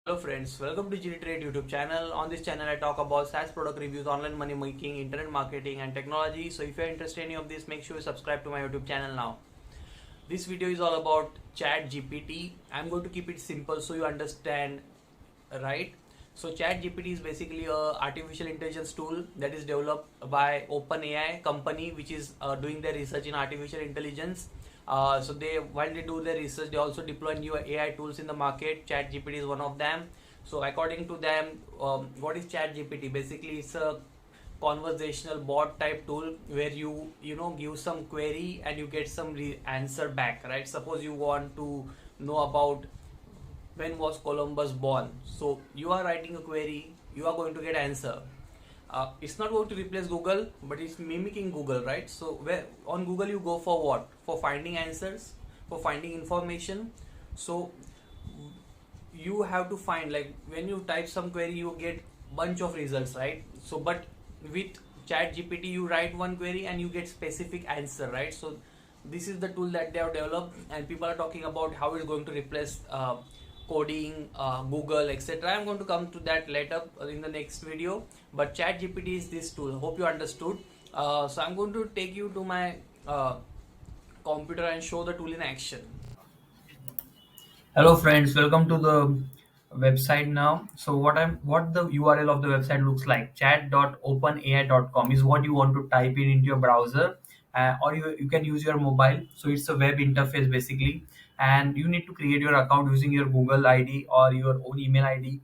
Hello friends, welcome to GTrade YouTube channel. On this channel I talk about SaaS product reviews, online money making, internet marketing and technology. So if you are interested in any of this, make sure you subscribe to my YouTube channel now. This video is all about ChatGPT. I'm going to keep it simple so you understand, right? So ChatGPT is basically a artificial intelligence tool that is developed by OpenAI company, which is doing their research in artificial intelligence. So they, while they do their research, they also deploy new AI tools in the market. ChatGPT is one of them. So according to them, what is ChatGPT? Basically, it's a conversational bot type tool where you give some query and you get some answer back, right? Suppose you want to know about when was Columbus born. So you are writing a query, you are going to get answer. It's not going to replace Google, but it's mimicking Google, right? So where on Google you go for what? For finding answers, for finding information. So you have to find, like, when you type some query you get bunch of results, right? So but with ChatGPT you write one query and you get specific answer, right? So this is the tool that they have developed, and people are talking about how it's going to replace coding, Google, etc. I'm going to come to that later in the next video. But ChatGPT is this tool. Hope you understood. So I'm going to take you to my computer and show the tool in action. Hello friends, welcome to the website now. So what the URL of the website looks like, chat.openai.com is what you want to type in into your browser, or you can use your mobile. So it's a web interface basically, and you need to create your account using your Google ID or your own email ID.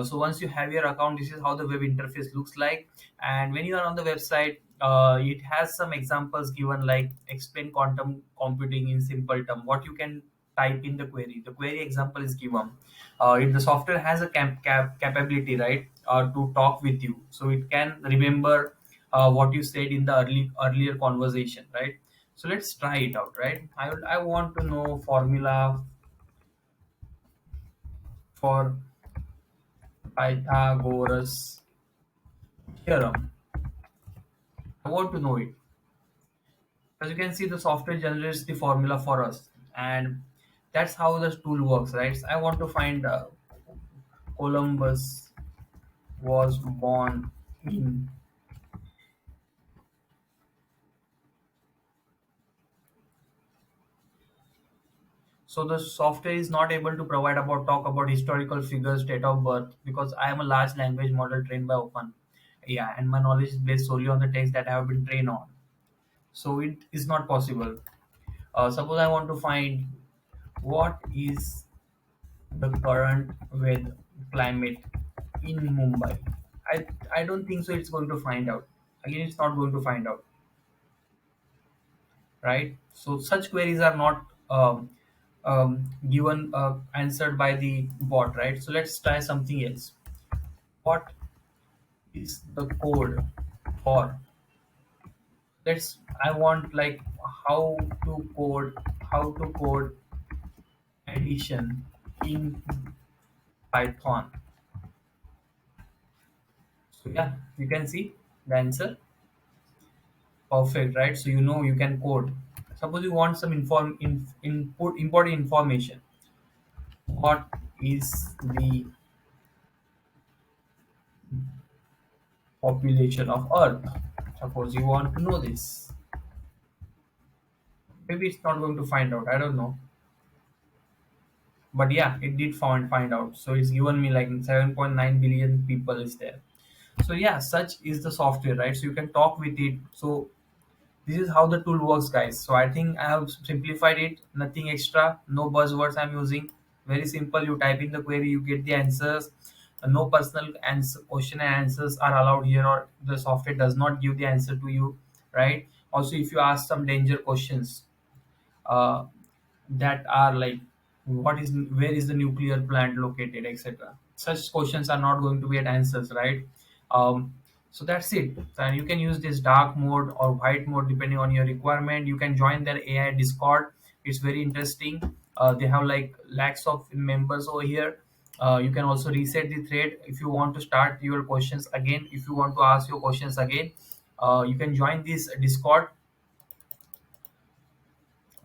So once you have your account, this is how the web interface looks like. And when you are on the website, it has some examples given, like explain quantum computing in simple term. What you can type in the query. The query example is given. If the software has a capability, right, to talk with you, so it can remember what you said in the earlier conversation, right? So let's try it out, right? I want to know formula for Pythagoras theorem. I want to know it. As you can see, the software generates the formula for us, and that's how the tool works, right? I want to find Columbus was born in. So the software is not able to provide about talk about historical figures, date of birth, because I am a large language model trained by Open AI, and my knowledge is based solely on the text that I have been trained on. So it is not possible. Suppose I want to find what is the current weather climate in Mumbai. I don't think so. It's going to find out. Again, it's not going to find out, right? So such queries are not given answered by the bot, right? So let's try something else. What is the code for? Let's. I want, like, how to code addition in Python. So yeah, you can see the answer. Perfect, right? So you can code. Suppose you want some input important information. What is the population of Earth? Suppose you want to know this. Maybe it's not going to find out. I don't know. But yeah, it did find out. So it's given me like 7.9 billion people is there. So yeah, such is the software, right? So you can talk with it. So this is how the tool works, guys. So I think I have simplified it. Nothing extra, no buzzwords I'm using. Very simple. You type in the query, you get the answers. No personal answer, question and answers are allowed here, or the software does not give the answer to you, right? Also, if you ask some danger questions, uh, that are like, what is where is the nuclear plant located, etc., such questions are not going to get answers, right? So that's it. And you can use this dark mode or white mode depending on your requirement. You can join their AI Discord. It's very interesting. They have like lakhs of members over here. You can also reset the thread if you want to start your questions again. If you want to ask your questions again, you can join this Discord.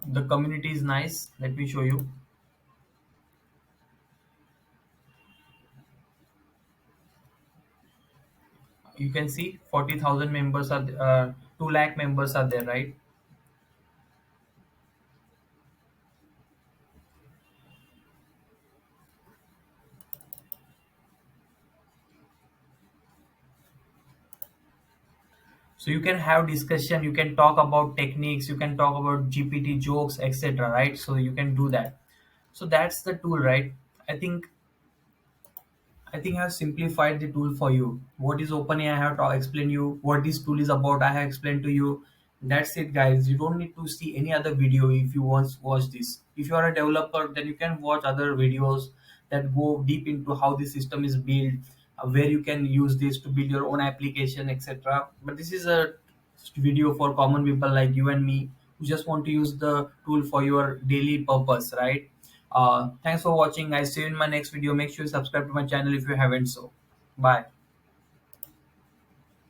The community is nice. Let me show you. You can see 40,000 members are 2 lakh members are there, right? So you can have discussion, you can talk about techniques, you can talk about GPT jokes, etc., right? So you can do that. So that's the tool, right? I think I have simplified the tool for you. What is OpenAI? I have to explain you what this tool is about. I have explained to you. That's it, guys. You don't need to see any other video if you want to watch this. If you are a developer, then you can watch other videos that go deep into how the system is built, where you can use this to build your own application, etc. But this is a video for common people like you and me who just want to use the tool for your daily purpose, right? Thanks for watching. I see you in my next video. Make sure you subscribe to my channel if you haven't so. Bye.